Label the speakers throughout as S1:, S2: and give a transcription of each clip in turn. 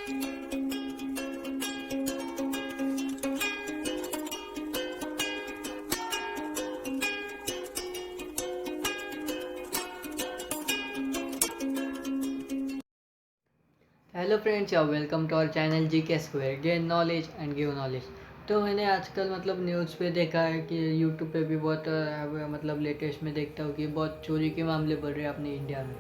S1: Hello friends, welcome to our channel G K square, gain knowledge and give knowledge. तो मैंने आजकल मतलब news पे देखा है कि यूट्यूब पे भी बहुत मतलब लेटेस्ट में देखता हूँ कि बहुत चोरी के मामले बढ़ रहे हैं अपने इंडिया में।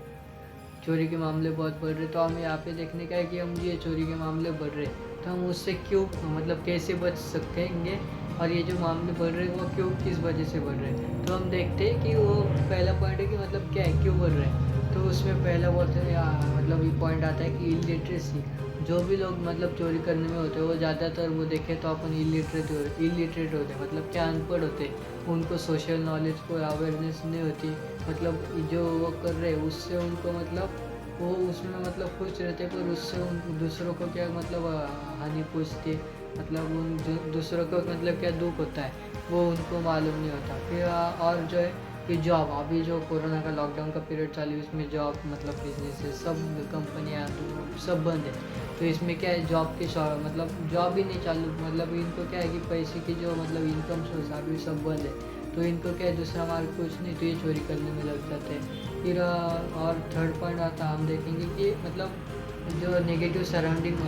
S1: चोरी के मामले बहुत बढ़ रहे, तो हमें यहाँ पे देखने का है कि हम ये चोरी के मामले बढ़ रहे तो हम उससे क्यों मतलब कैसे बच सकेंगे, और ये जो मामले बढ़ रहे हैं वो क्यों किस वजह से बढ़ रहे हैं। तो हम देखते हैं कि वो पहला पॉइंट है कि मतलब क्या है, क्यों बढ़ रहे हैं। तो उसमें पहला बहुत मतलब ये पॉइंट आता है कि इलिटरेसी। जो भी लोग मतलब चोरी करने में होते हैं वो ज़्यादातर वो देखें तो अपन इलिटरेट होते हैं, मतलब क्या अनपढ़ होते हैं। उनको सोशल नॉलेज को अवेयरनेस नहीं होती, मतलब जो वो कर रहे हैं उससे उनको मतलब वो उसमें मतलब खुश रहते, पर उससे उन दूसरों को क्या मतलब हानि पहुँचती, मतलब उन दूसरों को मतलब क्या दुख होता है वो उनको मालूम नहीं होता। फिर और जो है कि जॉब, अभी जो कोरोना का लॉकडाउन का पीरियड चालू है इसमें जॉब मतलब बिजनेस है, सब कंपनियाँ सब बंद है। तो इसमें क्या है, जॉब के मतलब जॉब ही नहीं चालू, मतलब इनको क्या है कि पैसे की जो मतलब इनकम सोर्स अभी सब बंद है। तो इनको क्या है, दूसरा मार्ग कुछ नहीं, तो ये चोरी करने में लग जाते हैं। फिर और थर्ड पॉइंट आता हम देखेंगे कि मतलब जो नेगेटिव सराउंडिंग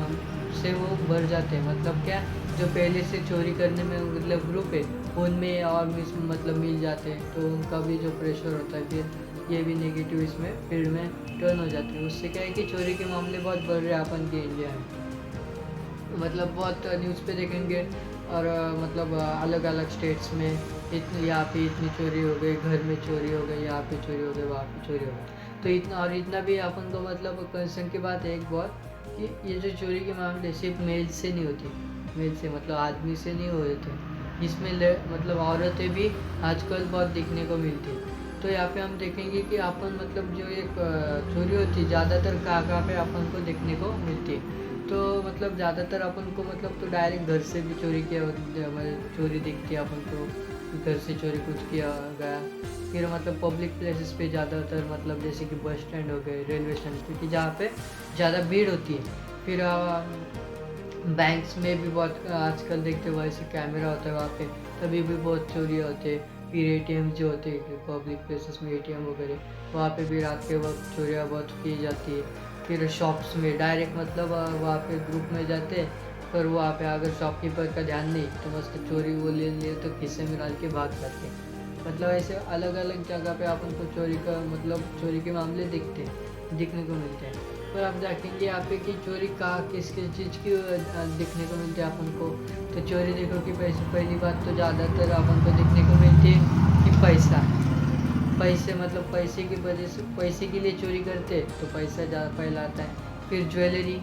S1: से वो बढ़ जाते हैं, मतलब क्या, जो पहले से चोरी करने में मतलब ग्रुप है उनमें और मतलब मिल जाते हैं, तो उनका भी जो प्रेशर होता है फिर ये भी नेगेटिव इसमें फील्ड में टर्न हो जाते हैं। उससे क्या है कि चोरी के मामले बहुत बढ़ रहे हैं अपन के इंडिया में, मतलब बहुत न्यूज़ पे देखेंगे। और मतलब अलग अलग स्टेट्स में इतनी, यहाँ पे इतनी चोरी हो गई, घर में चोरी हो गई, यहाँ पे चोरी हो गई, वहाँ पे चोरी हो गई। तो इतना और इतना भी अपन को मतलब कंसर्न की बात है एक बहुत, कि ये जो चोरी के मामले सिर्फ मेल से नहीं होती, मेल से मतलब आदमी से नहीं हो रहे थे, इसमें मतलब औरतें भी आजकल बहुत दिखने को मिलती है। तो यहाँ पे हम देखेंगे कि अपन मतलब जो एक चोरी होती है ज़्यादातर कहाँ कहाँ पे अपन को देखने को मिलती है। तो मतलब ज़्यादातर अपन को मतलब तो डायरेक्ट घर से भी चोरी किया मतलब चोरी दिखती है अपन को, घर से चोरी कुछ किया गया। फिर मतलब पब्लिक प्लेसेस पे ज़्यादातर मतलब जैसे कि बस स्टैंड हो गए, रेलवे स्टैंड, क्योंकि जहाँ पे ज़्यादा भीड़ होती है। फिर बैंक्स में भी बहुत आजकल देखते हो वैसे कैमरा होता है वहाँ पे, तभी भी बहुत चोरी होते हैं। फिर एटीएम जो होते हैं पब्लिक प्लेसेस में, एटीएम वगैरह, वहाँ पे भी रात के वक्त चोरियाँ बहुत की जाती है। फिर शॉप्स में डायरेक्ट मतलब वहाँ पे ग्रुप में जाते हैं, पर वहाँ पे अगर शॉपकीपर का ध्यान नहीं तो मस्त चोरी वो ले लिए तो खिस्से में डाल के भाग जाते हैं। मतलब ऐसे अलग अलग जगह पे अपन को चोरी का मतलब चोरी के मामले दिखने को मिलते हैं। पर आप देखेंगे यहाँ पे कि चोरी कहाँ किस किस चीज़ की दिखने को मिलती है अपन को। तो चोरी देखो कि पहली बात तो ज़्यादातर अपन को दिखने को मिलती है कि पैसा, पैसे मतलब पैसे की वजह से, पैसे के लिए चोरी करते तो पैसा ज़्यादा पहला आता है। फिर ज्वेलरी,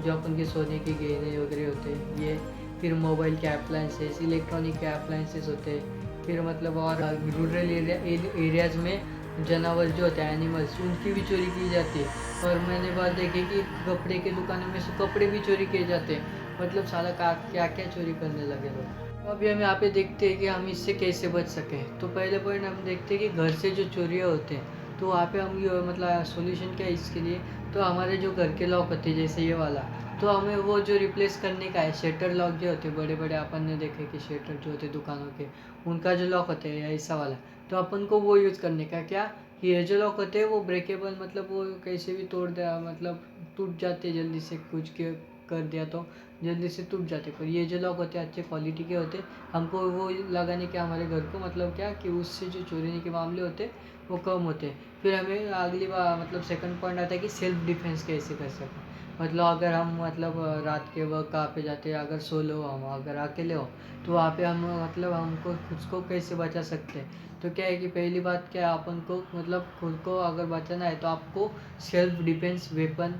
S1: जो अपन के सोने के गहने वगैरह होते हैं ये। फिर मोबाइल के अप्लाइंसेस, इलेक्ट्रॉनिक के अप्लाइंसेस होते हैं। फिर मतलब और रूरल एरियाज़ में जानवर जो होते हैं एनिमल्स, उनकी भी चोरी की जाती है। और मैंने बात देखी कि कपड़े के दुकानों में से कपड़े भी चोरी किए जाते हैं। मतलब साला क्या क्या चोरी करने लगे लोग। तो अभी हम यहाँ पे देखते हैं कि हम इससे कैसे बच सकें। तो पहले पॉइंट हम देखते हैं कि घर से जो चोरियाँ होते हैं, तो वहाँ पे हम ये मतलब सॉल्यूशन क्या है इसके लिए। तो हमारे जो घर के लॉक होते हैं जैसे ये वाला, तो हमें वो जो रिप्लेस करने का है, शटर लॉक जो होते हैं बड़े बड़े, अपन ने देखे कि शटर जो होते हैं दुकानों के, उनका जो लॉक होता है ऐसा वाला, तो अपन को वो यूज़ करने का क्या, ये जो लॉक होते हैं वो ब्रेकेबल, मतलब वो कैसे भी तोड़ दिया मतलब टूट जाते हैं जल्दी से, कुछ के कर दिया तो जल्दी से टूट जाते। पर ये जो लॉक होते हैं अच्छे क्वालिटी के होते हैं, हमको वो लगाने के हमारे घर को मतलब क्या कि उससे जो चोरी के मामले होते हैं वो कम होते हैं। फिर हमें अगली बार मतलब सेकंड पॉइंट आता है कि सेल्फ डिफेंस कैसे कर सकें। मतलब अगर हम मतलब रात के वक्त कहाँ पे जाते हैं, अगर सोलो हो हम, अगर अकेले हो, तो वहाँ पे हम मतलब हमको खुद को कैसे बचा सकते हैं। तो क्या है कि पहली बात क्या है, अपन को मतलब खुद को अगर बचाना है तो आपको सेल्फ डिफेंस वेपन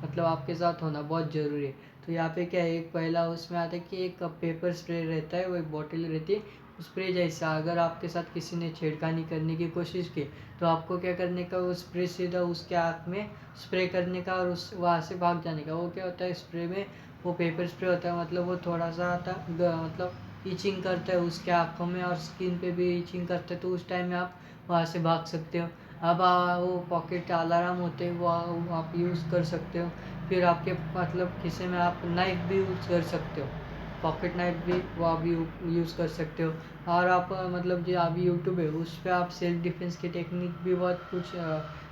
S1: मतलब आपके साथ होना बहुत ज़रूरी है। तो यहाँ पे क्या है, एक पहला उसमें आता है कि एक पेपर स्प्रे रहता है, वो एक बॉटल रहती है स्प्रे जैसा। अगर आपके साथ किसी ने छेड़खानी करने की कोशिश की तो आपको क्या करने का, वो स्प्रे सीधा उसके आँख में स्प्रे करने का और उस वहाँ से भाग जाने का। वो क्या होता है स्प्रे में, वो पेपर स्प्रे होता है, मतलब वो थोड़ा सा आता मतलब ईचिंग करता है उसके आँखों में और स्किन पे भी ईचिंग करता है, तो उस टाइम में आप वहाँ से भाग सकते हो। अब वो पॉकेट अलार्म होते हैं वो आप यूज़ कर सकते हो। फिर आपके मतलब खीसे में आप नाइफ भी यूज़ कर सकते हो, पॉकेट नाइफ भी वो आप यूज़ कर सकते हो। और आप मतलब जो अभी यूट्यूब है उस पर आप सेल्फ डिफेंस की टेक्निक भी बहुत कुछ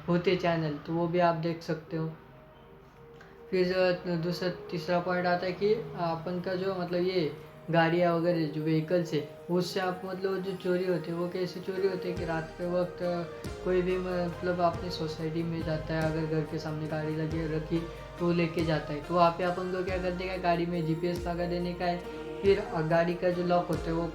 S1: होते चैनल, तो वो भी आप देख सकते हो। फिर दूसरा तीसरा पॉइंट आता है कि अपन का जो मतलब ये गाड़ियाँ वगैरह जो व्हीकल्स है उससे आप मतलब जो चोरी होते हैं वो कैसे चोरी होते हैं कि रात के वक्त कोई भी मतलब अपनी सोसाइटी में जाता है, अगर घर के सामने गाड़ी लगी रखी तो वो लेके जाता है, तो वहाँ पे अपन को क्या करने का, गाड़ी में जीपीएस लगा देने का है। फिर गाड़ी का जो लॉक होता है वो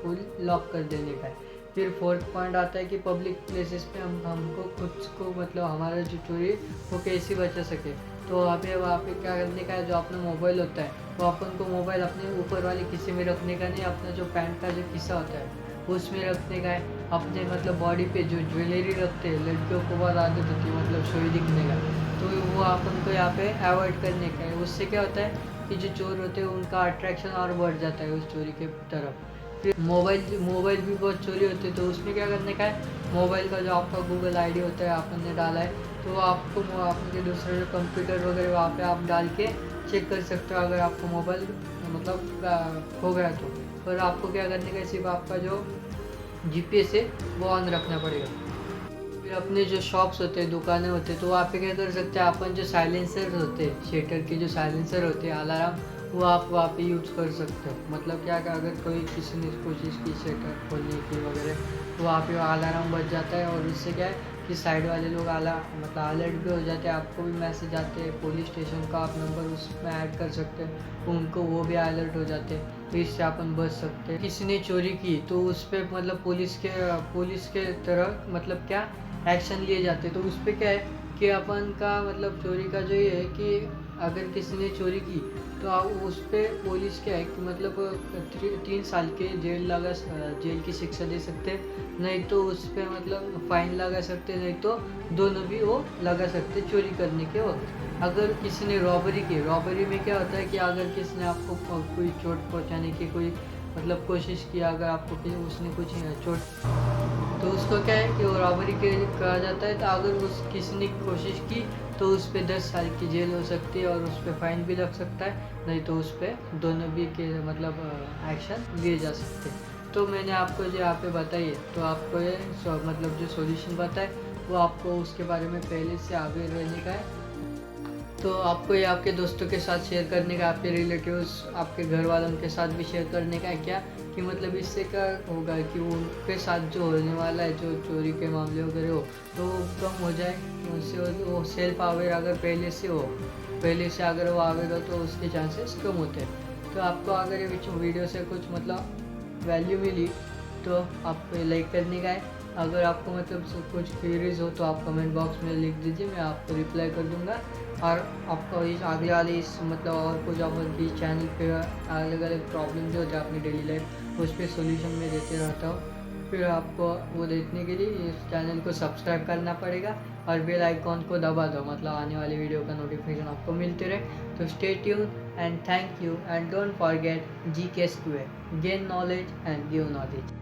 S1: फुल लॉक कर देने का है। फिर फोर्थ पॉइंट आता है कि पब्लिक प्लेसेस पे हमको खुद को मतलब हमारा जो चोरी है वो कैसे बचा सके। तो वहाँ पे क्या करने का है, जो अपना मोबाइल होता है वो अपन को मोबाइल अपने ऊपर वाले किस्से में रखने का नहीं, अपना जो पैंट का जो किस्सा होता है उसमें रखने का है। अपने मतलब बॉडी पे जो ज्वेलरी रखते हैं, लड़कियों को बहुत आदत होती है मतलब शोई दिखने का, तो वो अपन को यहाँ पे अवॉइड करने का है। उससे क्या होता है कि जो चोर होते हैं उनका अट्रैक्शन और बढ़ जाता है उस चोरी के तरफ। फिर मोबाइल भी बहुत चोरी होते हैं, तो उसमें क्या करने का है, मोबाइल का जो आपका गूगल आईडी होता है आपने डाला है तो आपको आपके दूसरे जो कंप्यूटर वगैरह वहाँ पे आप डाल के चेक कर सकते हो अगर आपका मोबाइल मतलब खो गया तो। पर आपको क्या करने का, सिर्फ आपका जो जीपीएस है वो ऑन रखना पड़ेगा। फिर अपने जो शॉप्स होते हैं, दुकानें होते हैं, तो वहाँ पे क्या कर सकते हैं अपन, जो साइलेंसर होते हैं, शटर के जो साइलेंसर होते हैं अलार्म, वो आप वहाँ पे यूज़ कर सकते हो। मतलब क्या कि अगर कोई किसी ने कोशिश की शटर खोलने की वगैरह तो वहाँ पे अलार्म बज जाता है, और उससे क्या है कि साइड वाले लोग मतलब अलर्ट भी हो जाते हैं, आपको भी मैसेज आते हैं, पुलिस स्टेशन का आप नंबर उसमें ऐड कर सकते हैं, उनको वो भी अलर्ट हो जाते हैं, तो इससे अपन बच सकते हैं। किसी ने चोरी की तो उस पर मतलब पुलिस के तरह मतलब क्या एक्शन लिए जाते हैं। तो उस पर क्या है कि अपन का मतलब चोरी का जो ये है कि अगर किसी ने चोरी की तो आप उस पर पुलिस क्या है कि मतलब 3 साल के जेल की शिक्षा दे सकते हैं, नहीं तो उस पर मतलब फाइन लगा सकते हैं, नहीं तो दोनों भी वो लगा सकते हैं चोरी करने के वक्त। अगर किसी ने रॉबरी में क्या होता है कि अगर किसी ने आपको कोई चोट पहुंचाने की कोई मतलब कोशिश की, अगर आपको उसने कुछ चोट, तो उसको क्या है कि वो रॉबरी के कहा जाता है। तो अगर उस किसी ने कोशिश की तो उस पर 10 साल की जेल हो सकती है और उस पर फाइन भी लग सकता है, नहीं तो उस पर दोनों भी के मतलब एक्शन लिए जा सकते हैं। तो मैंने आपको जो यहाँ पे बताई है, तो आपको ये मतलब जो सॉल्यूशन बताए वो आपको उसके बारे में पहले से आगे रहने का है। तो आपको ये आपके दोस्तों के साथ शेयर करने का, आपके रिलेटिव्स, आपके घर वालों के साथ भी शेयर करने का है क्या, कि मतलब इससे क्या होगा कि उनके साथ जो होने वाला है, जो चोरी के मामले वगैरह हो, तो वो कम हो जाए। उससे वो सेल्फ अवेयर अगर पहले से अगर वो अवेयर हो तो उसके चांसेस कम होते हैं। तो आपको अगर ये वीडियो से कुछ मतलब वैल्यू मिली तो आपको लाइक करने का है। अगर आपको मतलब कुछ क्वेरीज हो तो आप कमेंट बॉक्स में लिख दीजिए, मैं आपको रिप्लाई कर दूंगा। और आपको इस आगे वाले इस मतलब और कुछ अपन इस चैनल पे अलग अलग प्रॉब्लम जो होते हैं अपनी डेली लाइफ उस पर सोल्यूशन मैं देते रहता हूँ। फिर आपको वो देखने के लिए इस चैनल को सब्सक्राइब करना पड़ेगा और बेल आइकॉन को दबा दो, मतलब आने वाली वीडियो का नोटिफिकेशन आपको मिलते रहे। तो stay tune and thank you and don't forget GK Square, gain knowledge and give knowledge.